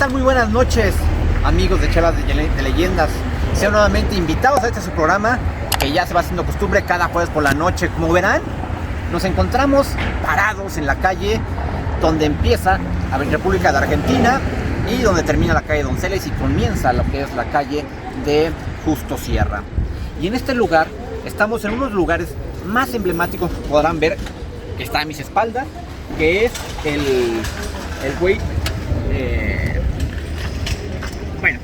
tal? Muy buenas noches, amigos de Charlas de Leyendas. Sean nuevamente invitados a este su programa que ya se va haciendo costumbre cada jueves por la noche. Como verán, nos encontramos parados en la calle donde empieza la República de Argentina y donde termina la calle Donceles y comienza lo que es la calle de Justo Sierra. Y en este lugar estamos en unos lugares más emblemáticos que podrán ver, que está a mis espaldas, que es el güey. Bueno,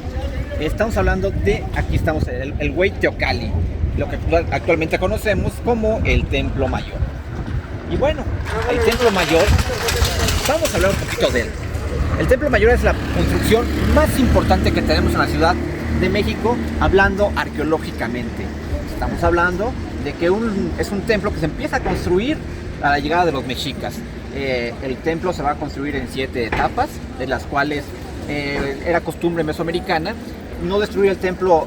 estamos hablando de, aquí estamos, el Güey Teocalli, lo que actualmente conocemos como el Templo Mayor. Y bueno, el Templo Mayor, vamos a hablar un poquito de él. El Templo Mayor es la construcción más importante que tenemos en la Ciudad de México, hablando arqueológicamente. Estamos hablando de que es un templo que se empieza a construir a la llegada de los mexicas. El templo se va a construir en 7 etapas, de las cuales era costumbre mesoamericana no destruir el templo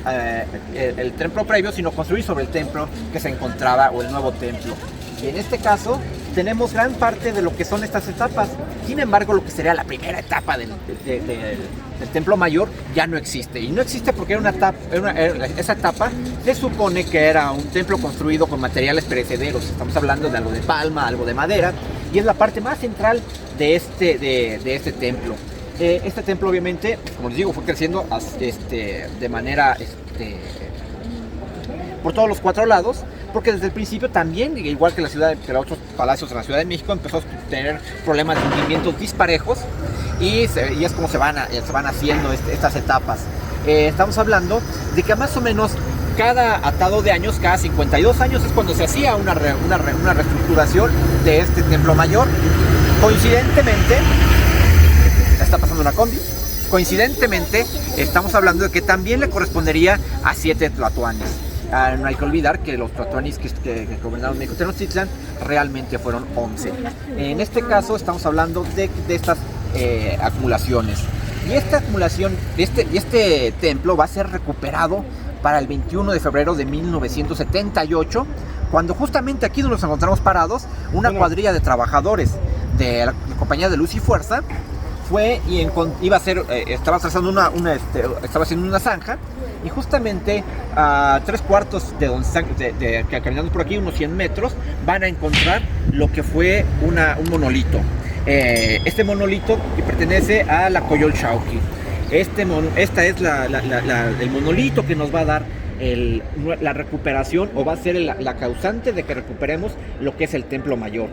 previo, sino construir sobre el templo que se encontraba, o el nuevo templo. Y en este caso tenemos gran parte de lo que son estas etapas. Sin embargo, lo que sería la primera etapa del Templo Mayor ya no existe. Y no existe porque esa etapa se supone que era un templo construido con materiales perecederos. Estamos hablando de algo de palma, algo de madera, y es la parte más central de este templo. Este templo, obviamente, como les digo, fue creciendo de manera por todos los 4 lados, porque desde el principio también, igual que los otros palacios de la Ciudad de México, empezó a tener problemas de hundimientos disparejos, y es como se van haciendo estas etapas. Estamos hablando de que más o menos cada atado de años, cada 52 años, es cuando se hacía una reestructuración de este Templo Mayor. Coincidentemente, está pasando una combi. Coincidentemente, estamos hablando de que también le correspondería a 7 tlatoanis. No hay que olvidar que los tlatoanis que gobernaron México Tenochtitlan realmente fueron 11. En este caso estamos hablando de estas acumulaciones. Y esta acumulación, este templo va a ser recuperado para el 21 de febrero de 1978, cuando justamente aquí donde nos encontramos parados, una cuadrilla de trabajadores de la Compañía de Luz y Fuerza fue y estaba haciendo una zanja, y justamente a 3/4 caminando por aquí, unos 100 metros, van a encontrar lo que fue un monolito. Este monolito que pertenece a la Coyolxauhqui. Esta es el monolito que nos va a dar la recuperación, o va a ser la causante de que recuperemos lo que es el Templo Mayor.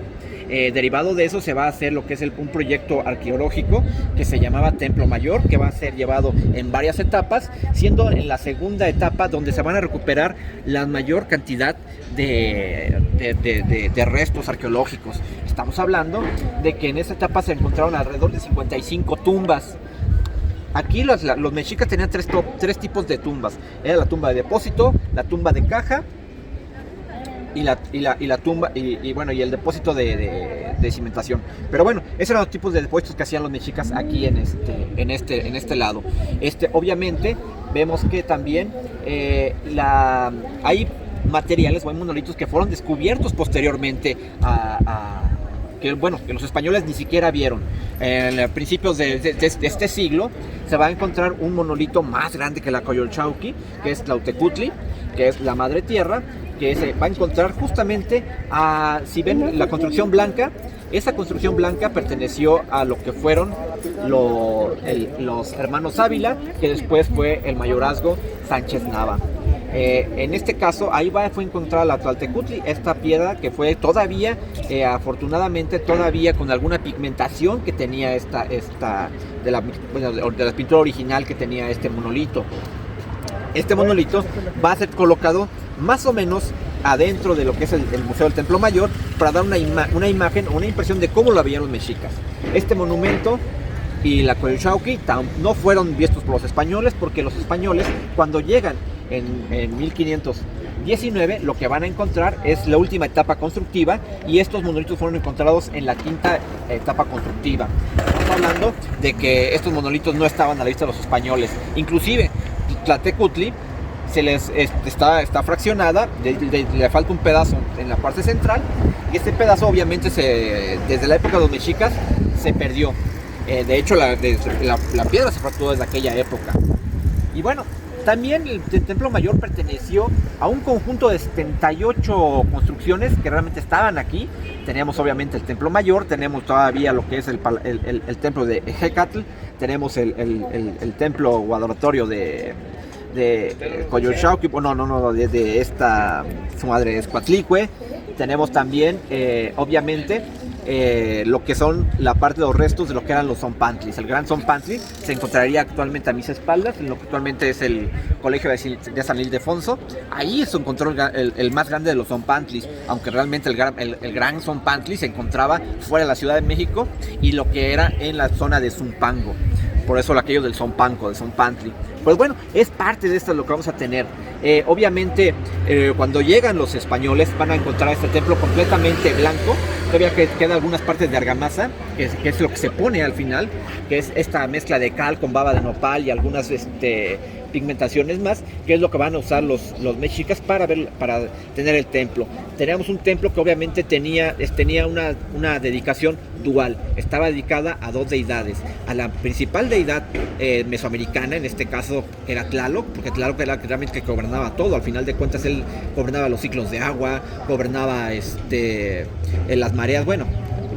Derivado de eso se va a hacer lo que es un proyecto arqueológico que se llamaba Templo Mayor, que va a ser llevado en varias etapas, siendo en la segunda etapa donde se van a recuperar la mayor cantidad de restos arqueológicos. Estamos hablando de que en esta etapa se encontraron alrededor de 55 tumbas. Aquí los mexicas tenían tres tipos de tumbas. Era la tumba de depósito, la tumba de caja y la tumba y el depósito de cimentación. Pero bueno, esos eran los tipos de depósitos que hacían los mexicas aquí en este lado. Obviamente vemos que también hay materiales o hay monolitos que fueron descubiertos posteriormente que los españoles ni siquiera vieron. En principios de este siglo se va a encontrar un monolito más grande que la Coyolxauhqui, que es Tlautecutli, que es la Madre Tierra, que se va a encontrar justamente si ven la construcción blanca. Esa construcción blanca perteneció a lo que fueron los hermanos Ávila, que después fue el mayorazgo Sánchez Nava. En este caso, ahí fue encontrada la Tlautecutli, esta piedra que fue todavía, afortunadamente, todavía con alguna pigmentación que tenía de la pintura original que tenía este monolito. Este monolito va a ser colocado más o menos adentro de lo que es el Museo del Templo Mayor, para dar una imagen o una impresión de cómo lo veían los mexicas. Este monumento y la Coyolxauhqui no fueron vistos por los españoles, porque los españoles, cuando llegan en 1519, lo que van a encontrar es la última etapa constructiva, y estos monolitos fueron encontrados en la 5ª etapa constructiva. Estamos hablando de que estos monolitos no estaban a la vista de los españoles. Inclusive Tlautecutli está fraccionada, le falta un pedazo en la parte central, y este pedazo obviamente desde la época de los mexicas se perdió. De hecho, la piedra se fracturó desde aquella época. Y bueno, también el Templo Mayor perteneció a un conjunto de 78 construcciones que realmente estaban aquí. Teníamos obviamente el Templo Mayor, tenemos todavía lo que es el templo de Hecatl, tenemos el templo o adoratorio de Coyolxauhqui, de esta, su madre es Coatlicue. Tenemos también, obviamente, lo que son la parte de los restos de lo que eran los zompantlis. El gran zompantli se encontraría actualmente a mis espaldas, en lo que actualmente es el colegio de San Ildefonso. Ahí se encontró el más grande de los zompantlis, aunque realmente el gran zompantli se encontraba fuera de la Ciudad de México y lo que era en la zona de Zumpango. Por eso aquello del Zompanco, de Zompantli. Pues bueno, es parte de esto lo que vamos a tener. Obviamente, cuando llegan los españoles van a encontrar este templo completamente blanco. Todavía quedan algunas partes de argamasa, que es lo que se pone al final, que es esta mezcla de cal con baba de nopal y algunas pigmentaciones más, que es lo que van a usar los mexicas para tener el templo. Teníamos un templo que obviamente tenía una dedicación dual. Estaba dedicada a dos deidades. A la principal deidad mesoamericana, en este caso era Tlaloc, porque Tlaloc era realmente que gobernaba todo. Al final de cuentas él gobernaba los ciclos de agua, gobernaba las mareas, bueno,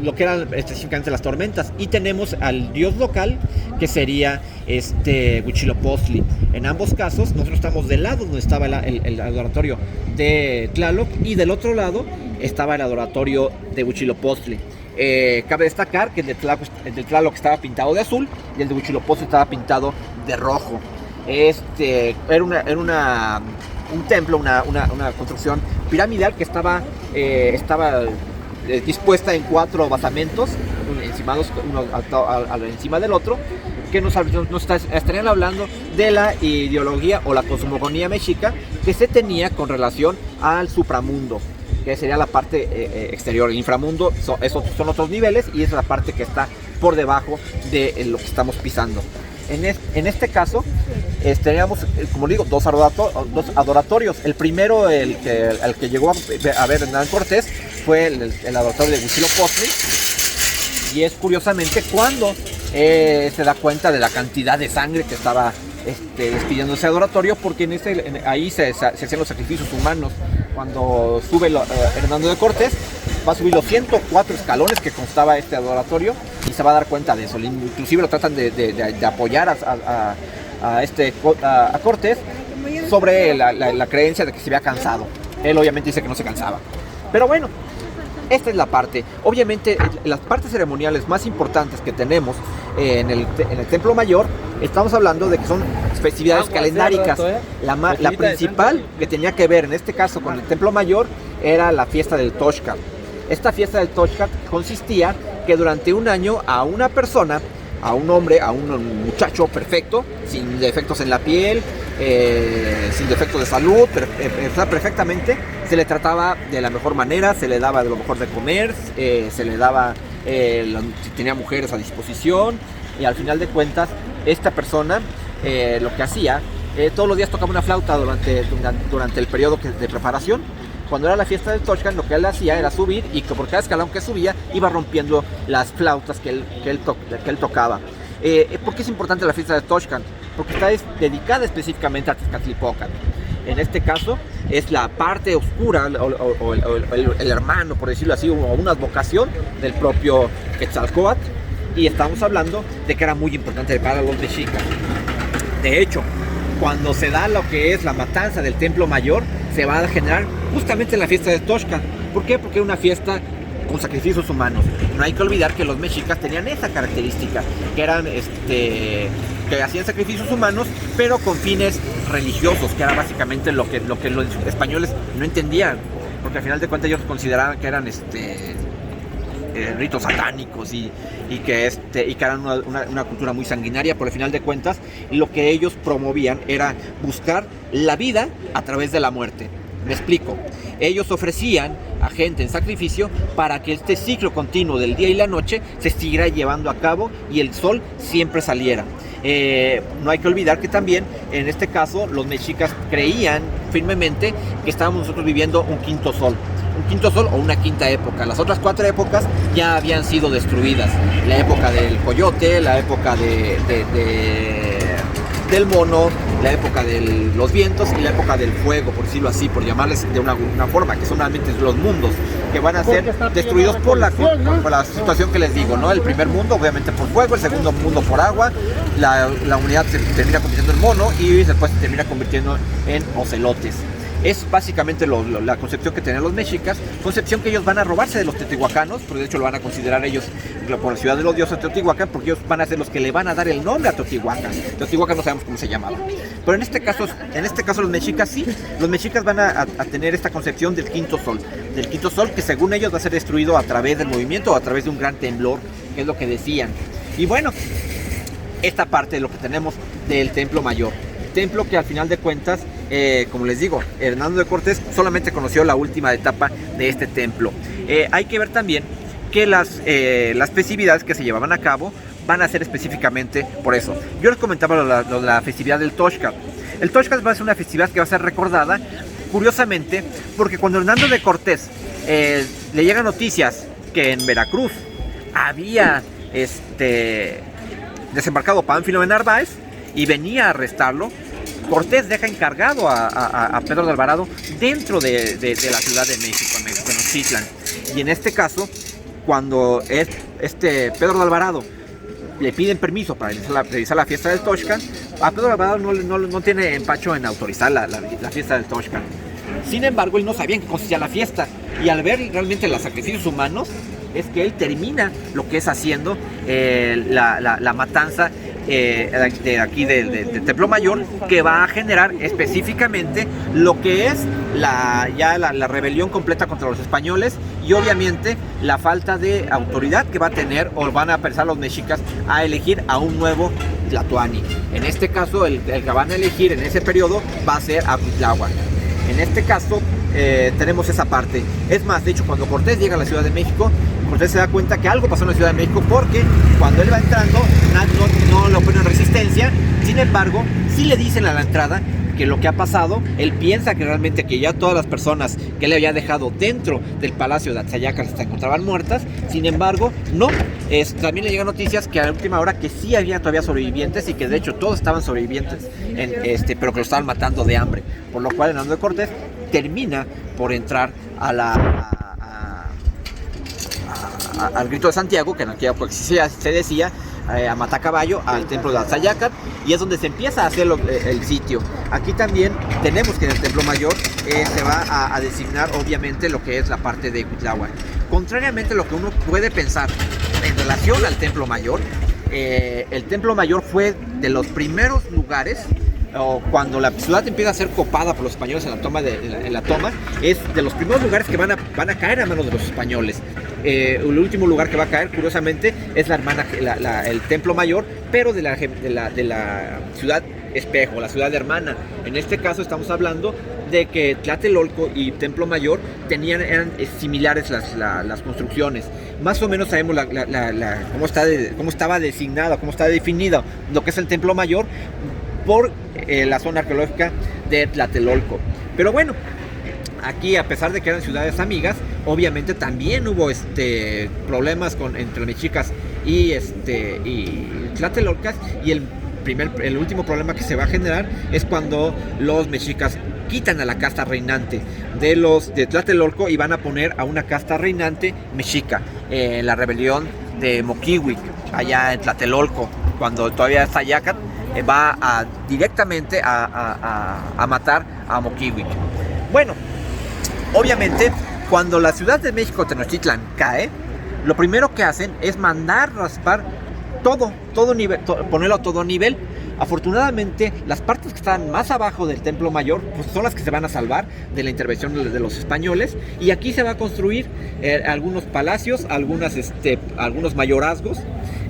lo que eran específicamente las tormentas. Y tenemos al dios local, que sería Huitzilopochtli. En ambos casos nosotros estamos del lado donde estaba el adoratorio de Tlaloc, y del otro lado estaba el adoratorio de Huitzilopochtli. Cabe destacar que el de Tlaloc estaba pintado de azul y el de Huitzilopochtli estaba pintado de rojo. Era un templo, una construcción piramidal que estaba dispuesta en 4 basamentos, encimados uno encima del otro, que nos estarían hablando de la ideología o la cosmogonía mexica que se tenía con relación al supramundo, que sería la parte exterior. El inframundo son otros niveles, y es la parte que está por debajo de lo que estamos pisando. En este caso, teníamos, como digo, dos adoratorios. El primero, el que llegó a ver Hernán Cortés, fue el adoratorio de Huitzilopochtli. Y es curiosamente cuando se da cuenta de la cantidad de sangre que estaba despidiendo ese adoratorio, porque ahí se hacían los sacrificios humanos. Cuando sube Hernando de Cortés, va a subir los 104 escalones que constaba este adoratorio, y se va a dar cuenta de eso. Inclusive lo tratan de apoyar a Cortés sobre la creencia de que se había cansado. Él obviamente dice que no se cansaba. Pero bueno, esta es la parte. Obviamente las partes ceremoniales más importantes que tenemos en el Templo Mayor, estamos hablando de que son festividades calendáricas. La principal que tenía que ver en este caso con el Templo Mayor era la fiesta del Toxcat. Esta fiesta del Toxcat consistía que durante un año a una persona, a un hombre, a un muchacho perfecto, sin defectos en la piel, sin defectos de salud, perfectamente, se le trataba de la mejor manera, se le daba de lo mejor de comer, se le daba, si tenía mujeres a disposición, y al final de cuentas, esta persona lo que hacía, todos los días tocaba una flauta durante el periodo de preparación. Cuando era la fiesta del Toxcat, lo que él hacía era subir, y que por cada escalón que subía iba rompiendo las flautas que él tocaba. ¿Por qué es importante la fiesta del Toxcat? Porque está dedicada específicamente a Tezcatlipoca. En este caso es la parte oscura o el hermano, por decirlo así, o una advocación del propio Quetzalcóatl, y estamos hablando de que era muy importante para los mexicas. De hecho, cuando se da lo que es la matanza del Templo Mayor, se va a generar justamente en la fiesta de Toxcat. ¿Por qué? Porque es una fiesta con sacrificios humanos. No hay que olvidar que los mexicas tenían esa característica, que eran que hacían sacrificios humanos, pero con fines religiosos, que era básicamente lo que los españoles no entendían, porque al final de cuentas ellos consideraban que eran ritos satánicos y que eran una cultura muy sanguinaria. Por el final de cuentas, lo que ellos promovían era buscar la vida a través de la muerte. Me explico. Ellos ofrecían a gente en sacrificio para que este ciclo continuo del día y la noche se siguiera llevando a cabo y el sol siempre saliera. No hay que olvidar que también en este caso los mexicas creían firmemente que estábamos nosotros viviendo un quinto sol. un quinto sol o una quinta época. Las otras 4 épocas ya habían sido destruidas. La época del coyote, la época del mono, la época de los vientos y la época del fuego, por decirlo así, por llamarles de una forma, que son realmente los mundos que van a ser destruidos por la situación que les digo, ¿no? El primer mundo obviamente por fuego, el segundo mundo por agua, la humanidad se termina convirtiendo en mono y después se termina convirtiendo en ocelotes. Es básicamente la concepción que tienen los mexicas, concepción que ellos van a robarse de los teotihuacanos, porque de hecho lo van a considerar ellos por la ciudad de los dioses Teotihuacán, porque ellos van a ser los que le van a dar el nombre a Teotihuacán. Teotihuacán no sabemos cómo se llamaba. Pero en este caso los mexicas sí, los mexicas van a tener esta concepción del quinto sol que según ellos va a ser destruido a través del movimiento o a través de un gran temblor, que es lo que decían. Y bueno, esta parte de lo que tenemos del Templo Mayor. Templo que al final de cuentas, como les digo, Hernando de Cortés solamente conoció la última etapa de este templo. Hay que ver también que las festividades que se llevaban a cabo van a ser específicamente por eso. Yo les comentaba la festividad del Toxcat. El Toxcat va a ser una festividad que va a ser recordada, curiosamente, porque cuando Hernando de Cortés le llegan noticias que en Veracruz había desembarcado Pánfilo de Narváez y venía a arrestarlo, Cortés deja encargado a Pedro de Alvarado dentro de la Ciudad de México, en Tenochtitlan. Y en este caso, cuando Pedro de Alvarado le piden permiso para realizar la fiesta del Toxcat, a Pedro de Alvarado no tiene empacho en autorizar la fiesta del Toxcat. Sin embargo, él no sabía en qué consistía la fiesta, y al ver realmente los sacrificios humanos, es que él termina lo que es haciendo la matanza de aquí del Templo Mayor, que va a generar específicamente lo que es la rebelión completa contra los españoles, y obviamente la falta de autoridad que va a tener o van a pensar los mexicas a elegir a un nuevo Tlatoani. En este caso el que van a elegir en ese periodo va a ser a Cuitláhuac. En este caso tenemos esa parte. Es más, de hecho, cuando Cortés llega a la Ciudad de México, Cortés se da cuenta que algo pasó en la Ciudad de México, porque cuando él va entrando no lo ponen en resistencia. Sin embargo, sí le dicen a la entrada que lo que ha pasado, él piensa que realmente que ya todas las personas que él había dejado dentro del palacio de Atzayaca se encontraban muertas. Sin embargo, no. También le llegan noticias que a la última hora que sí había todavía sobrevivientes, y que de hecho todos estaban sobrevivientes, pero que lo estaban matando de hambre. Por lo cual Hernando de Cortés termina por entrar al Grito de Santiago, que en aquella época se decía, a Matacaballo, al templo de Atzayacat, y es donde se empieza a hacer el sitio. Aquí también tenemos que en el Templo Mayor se va a designar obviamente lo que es la parte de Cuitláhuac. Contrariamente a lo que uno puede pensar en relación al Templo Mayor, el Templo Mayor fue de los primeros lugares, cuando la ciudad empieza a ser copada por los españoles en la toma, es de los primeros lugares que van a caer a manos de los españoles. El último lugar que va a caer, curiosamente, es el Templo Mayor, pero de la ciudad espejo, la ciudad hermana. En este caso estamos hablando de que Tlatelolco y Templo Mayor eran similares las construcciones. Más o menos sabemos cómo estaba designada, cómo está definida lo que es el Templo Mayor por la zona arqueológica de Tlatelolco. Pero bueno, aquí, a pesar de que eran ciudades amigas, obviamente también hubo problemas entre mexicas y tlatelolcas, y el último problema que se va a generar es cuando los mexicas quitan a la casta reinante de Tlatelolco y van a poner a una casta reinante mexica, la rebelión de Moquihuic, allá en Tlatelolco, cuando todavía Atzayacat va directamente a matar a Moquihuic. Bueno, obviamente, cuando la Ciudad de México, Tenochtitlan, cae, lo primero que hacen es mandar raspar todo nivel, ponerlo a todo nivel. Afortunadamente, las partes que están más abajo del Templo Mayor, pues, son las que se van a salvar de la intervención de los españoles, y aquí se va a construir algunos palacios, algunos mayorazgos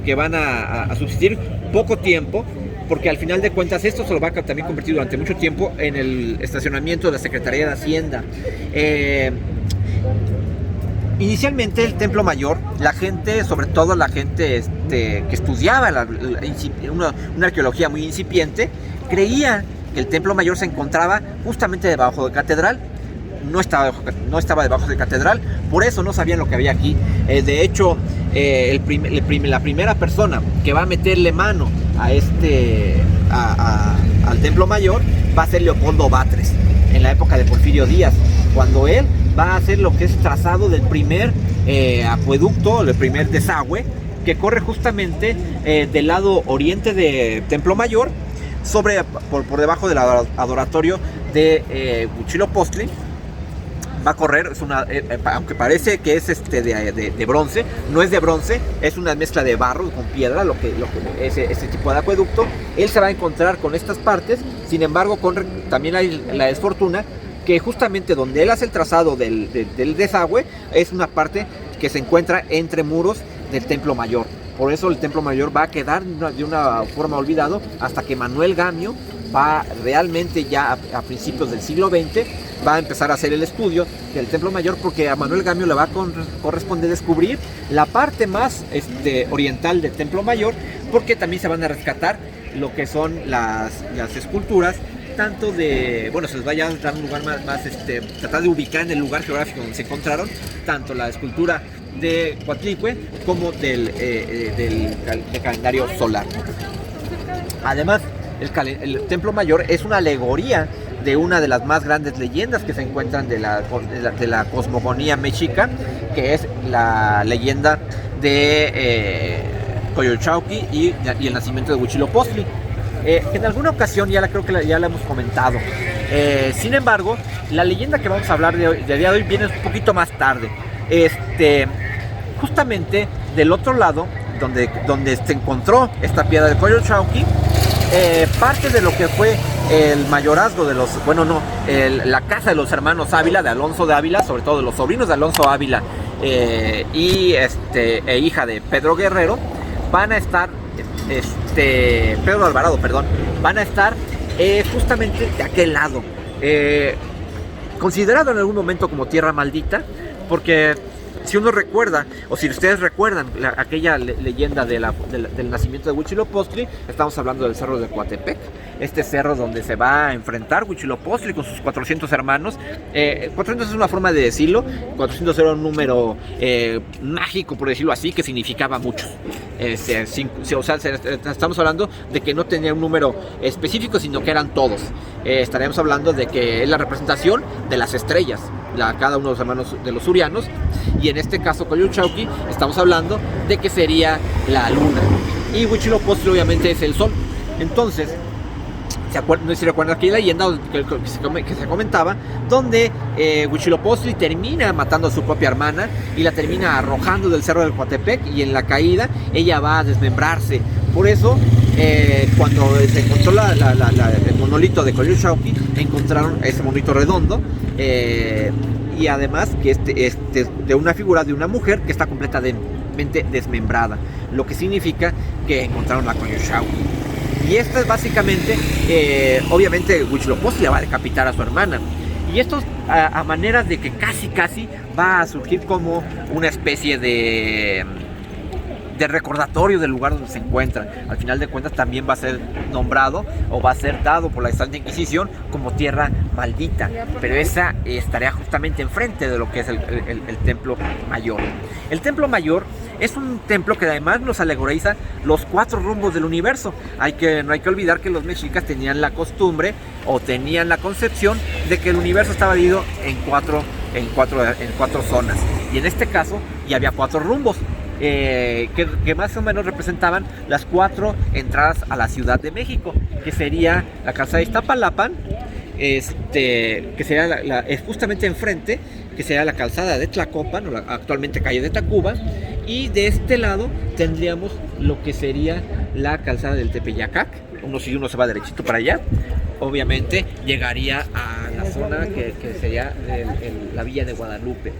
que van a subsistir poco tiempo, porque al final de cuentas esto se lo va a también convertir durante mucho tiempo en el estacionamiento de la Secretaría de Hacienda. Inicialmente el Templo Mayor, la gente, sobre todo la gente que estudiaba una arqueología muy incipiente, creía que el Templo Mayor se encontraba justamente debajo de la catedral. no estaba debajo de catedral, por eso no sabían lo que había aquí. De hecho, la primera persona que va a meterle mano al Templo Mayor va a ser Leopoldo Batres, en la época de Porfirio Díaz, cuando él va a hacer lo que es trazado del primer acueducto, el primer desagüe, que corre justamente del lado oriente de Templo Mayor, por debajo del adoratorio de Huitzilopochtli. Va a correr, aunque parece que es de bronce, no es de bronce, es una mezcla de barro con piedra, lo que ese tipo de acueducto. Él se va a encontrar con estas partes. Sin embargo, también hay la desfortuna que justamente donde él hace el trazado del desagüe es una parte que se encuentra entre muros del Templo Mayor. Por eso el Templo Mayor va a quedar de una forma olvidado hasta que Manuel Gamio va realmente ya a principios del siglo XX, va a empezar a hacer el estudio del Templo Mayor, porque a Manuel Gamio le va a corresponder descubrir la parte más oriental del Templo Mayor, porque también se van a rescatar lo que son las esculturas, tanto se les va a dar un lugar más tratar de ubicar en el lugar geográfico donde se encontraron, tanto la escultura de Coatlicue como del calendario solar. Además, el Templo Mayor es una alegoría de una de las más grandes leyendas que se encuentran de la cosmogonía mexica, que es la leyenda de Coyolxauhqui y el nacimiento de Huitzilopochtli. En alguna ocasión creo que ya la hemos comentado. Sin embargo, la leyenda que vamos a hablar del día de hoy viene un poquito más tarde. Justamente del otro lado, donde se encontró esta piedra de Coyolxauhqui, parte de lo que fue el mayorazgo de la casa de los hermanos Ávila, de Alonso de Ávila, sobre todo de los sobrinos de Alonso Ávila e hija de Pedro Guerrero, van a estar Pedro Alvarado, perdón, van a estar justamente de aquel lado, considerado en algún momento como tierra maldita, porque si uno recuerda, o si ustedes recuerdan aquella leyenda del nacimiento de Huitzilopochtli, estamos hablando del cerro de Coatepec, este cerro donde se va a enfrentar Huitzilopochtli con sus 400 hermanos. 400 es una forma de decirlo, 400 era un número mágico, por decirlo así, que significaba mucho. Estamos hablando de que no tenía un número específico, sino que eran todos. Estaremos hablando de que es la representación de las estrellas, cada uno de los hermanos de los surianos, y en este caso Coyolxauhqui estamos hablando de que sería la luna, y Huitzilopochtli obviamente es el sol. Entonces, no sé si recuerdan aquella leyenda que se comentaba, donde Huitzilopochtli termina matando a su propia hermana y la termina arrojando del cerro del Coatepec, y en la caída ella va a desmembrarse. Por eso, cuando se encontró el monolito de Coyolxauhqui, encontraron ese monolito redondo, y además que de una figura de una mujer que está completamente desmembrada, lo que significa que encontraron a Coyolxauhqui. Y esta es básicamente, obviamente Huitzilopochtli le va a decapitar a su hermana. Y esto a manera de que casi va a surgir como una especie de recordatorio del lugar donde se encuentran. Al final de cuentas también va a ser nombrado o va a ser dado por la Santa Inquisición como tierra maldita, pero esa estaría justamente enfrente de lo que es el Templo Mayor. El Templo Mayor es un templo que además nos alegoriza los 4 rumbos del universo. No hay que olvidar que los mexicas tenían la costumbre o tenían la concepción de que el universo estaba dividido en cuatro zonas, y en este caso ya había 4 rumbos. Que más o menos representaban las 4 entradas a la Ciudad de México, que sería la calzada de Iztapalapa, que sería justamente enfrente, que sería la calzada de Tlacopan, o actualmente calle de Tacuba, y de este lado tendríamos lo que sería la calzada del Tepeyacac. Si uno se va derechito para allá, obviamente llegaría a la zona que sería la Villa de Guadalupe.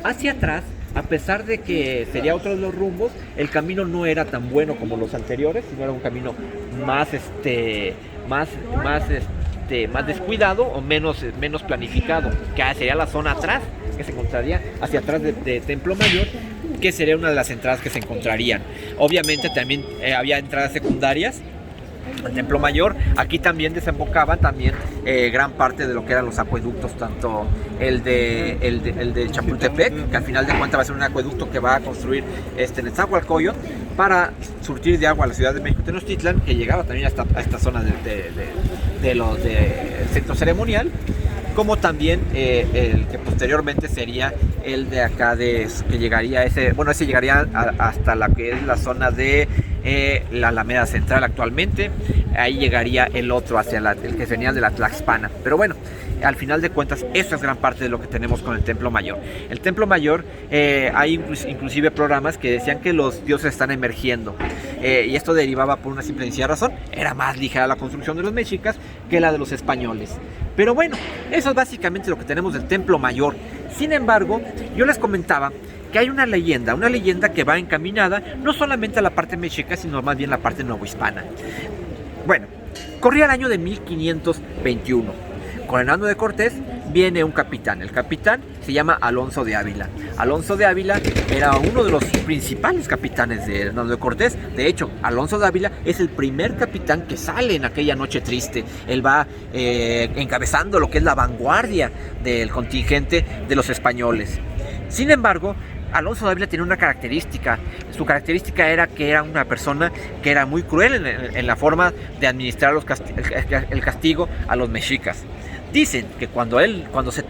Hacia atrás, a pesar de que sería otro de los rumbos, el camino no era tan bueno como los anteriores, sino era un camino más descuidado o menos planificado, que sería la zona atrás, que se encontraría hacia atrás de Templo Mayor, que sería una de las entradas que se encontrarían. Obviamente también había entradas secundarias al Templo Mayor. Aquí también desembocaban también gran parte de lo que eran los acueductos, tanto el de Chapultepec, que al final de cuentas va a ser un acueducto que va a construir Nezahualcóyotl para surtir de agua a la Ciudad de México Tenochtitlan, que llegaba también a esta zona del centro ceremonial, como también el que posteriormente sería el de acá, que llegaría ese llegaría hasta la que es la zona de la Alameda Central actualmente. Ahí llegaría el otro hacia el que venía de la Tlaxpana. Pero bueno, al final de cuentas, eso es gran parte de lo que tenemos con el Templo Mayor. El Templo Mayor, hay inclusive programas que decían que los dioses están emergiendo. Y esto derivaba por una simple y sencilla razón: era más ligera la construcción de los mexicas que la de los españoles. Pero bueno, eso es básicamente lo que tenemos del Templo Mayor. Sin embargo, yo les comentaba que hay una leyenda que va encaminada no solamente a la parte mexica, sino más bien la parte novohispana. Bueno, corría el año de 1521. Con Hernando de Cortés viene un capitán. El capitán se llama Alonso de Ávila. Alonso de Ávila era uno de los principales capitanes de Hernando de Cortés. De hecho, Alonso de Ávila es el primer capitán que sale en aquella noche triste. Él va encabezando lo que es la vanguardia del contingente de los españoles. Sin embargo, Alonso de Ávila tenía una característica. Su característica era que era una persona que era muy cruel en la forma de administrar el castigo a los mexicas. Dicen que cuando se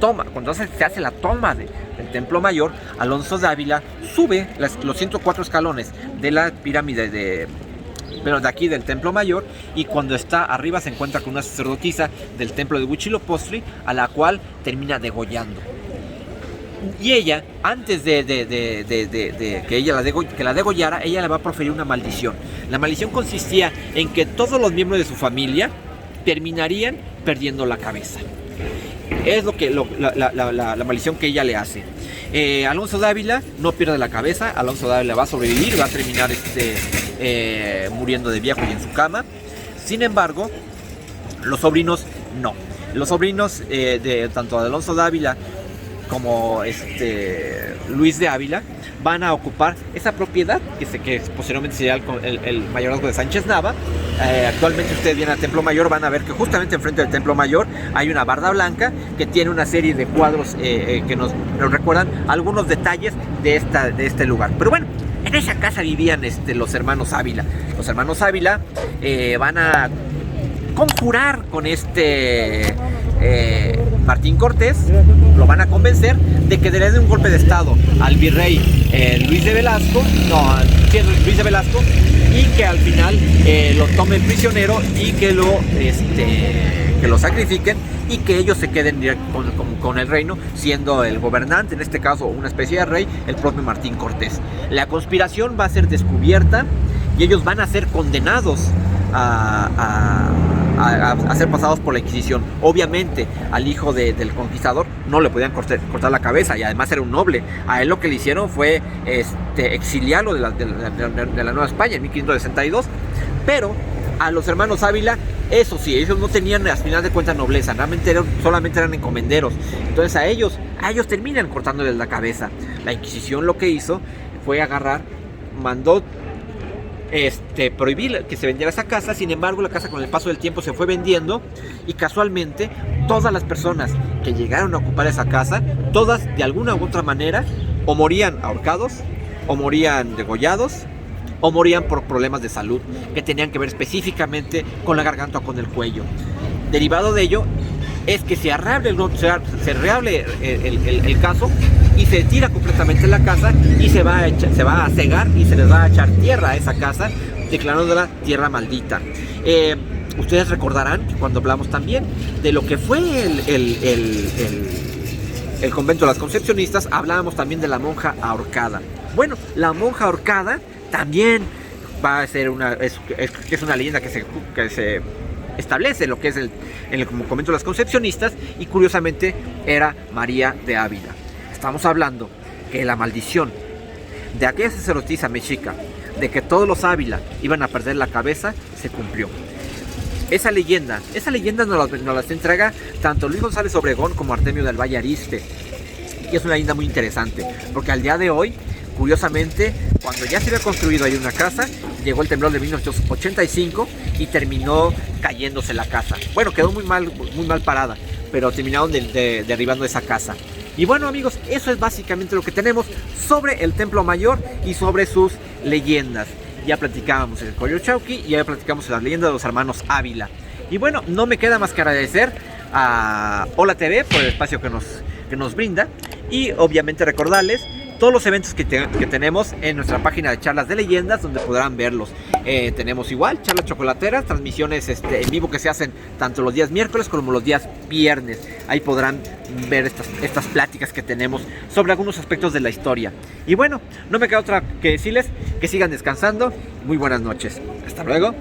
hace la toma del Templo Mayor, Alonso de Ávila sube los 104 escalones de la pirámide pero de aquí del Templo Mayor, y cuando está arriba se encuentra con una sacerdotisa del templo de Huitzilopochtli, a la cual termina degollando. Y ella, antes de que la degollara, ella le va a proferir una maldición. La maldición consistía en que todos los miembros de su familia terminarían perdiendo la cabeza. Es la maldición que ella le hace. Alonso de Ávila no pierde la cabeza. Alonso de Ávila va a sobrevivir, va a terminar muriendo de viejo y en su cama. Sin embargo, los sobrinos no. Los sobrinos tanto de Alonso de Ávila como Luis de Ávila van a ocupar esa propiedad que posteriormente sería el mayorazgo de Sánchez Nava. Actualmente ustedes vienen al Templo Mayor, van a ver que justamente enfrente del Templo Mayor hay una barda blanca que tiene una serie de cuadros que nos recuerdan algunos detalles de este lugar. Pero bueno, en esa casa vivían los hermanos Ávila. Los hermanos Ávila van a conjurar con Martín Cortés, lo van a convencer de que le dé un golpe de estado al virrey Luis de Velasco, y que al final lo tomen prisionero y que lo sacrifiquen, y que ellos se queden con el reino, siendo el gobernante, en este caso una especie de rey, el propio Martín Cortés. La conspiración va a ser descubierta y ellos van a ser condenados a ser pasados por la Inquisición. Obviamente al hijo del conquistador no le podían cortar la cabeza, y además era un noble. A él lo que le hicieron fue exiliarlo de la Nueva España en 1562. Pero a los hermanos Ávila, eso sí, ellos no tenían al final de cuentas nobleza, solamente eran encomenderos. Entonces a ellos terminan cortándoles la cabeza. La Inquisición lo que hizo fue mandó prohibir que se vendiera esa casa. Sin embargo, la casa con el paso del tiempo se fue vendiendo, y casualmente todas las personas que llegaron a ocupar esa casa, todas de alguna u otra manera o morían ahorcados, o morían degollados, o morían por problemas de salud que tenían que ver específicamente con la garganta o con el cuello. Derivado de ello es que se reabre el caso, y se tira completamente la casa, y se va a cegar, y se les va a echar tierra a esa casa, declarándola tierra maldita. Ustedes recordarán que cuando hablamos también de lo que fue el convento de las Concepcionistas, hablábamos también de la monja ahorcada. Bueno, la monja ahorcada también va a ser una leyenda que se establece lo que es el convento de las Concepcionistas, y curiosamente era María de Ávila. Estamos hablando que la maldición de aquella sacerdotisa mexica de que todos los Ávila iban a perder la cabeza se cumplió. Esa leyenda nos las entrega tanto Luis González Obregón como Artemio del Valle Ariste, y es una leyenda muy interesante porque al día de hoy, curiosamente, cuando ya se había construido ahí una casa, llegó el temblor de 1985 y terminó cayéndose la casa. Bueno, quedó muy mal parada, pero terminaron derribando esa casa. Y bueno, amigos, eso es básicamente lo que tenemos sobre el Templo Mayor y sobre sus leyendas. Ya platicábamos el Coyolxauhqui y ya platicamos las leyendas de los hermanos Ávila. Y bueno, no me queda más que agradecer a Hola TV por el espacio que nos brinda, y obviamente recordarles todos los eventos que tenemos en nuestra página de Charlas de Leyendas, donde podrán verlos. Tenemos igual charlas chocolateras, transmisiones en vivo que se hacen tanto los días miércoles como los días viernes. Ahí podrán ver estas pláticas que tenemos sobre algunos aspectos de la historia. Y bueno, no me queda otra que decirles que sigan descansando. Muy buenas noches. Hasta luego.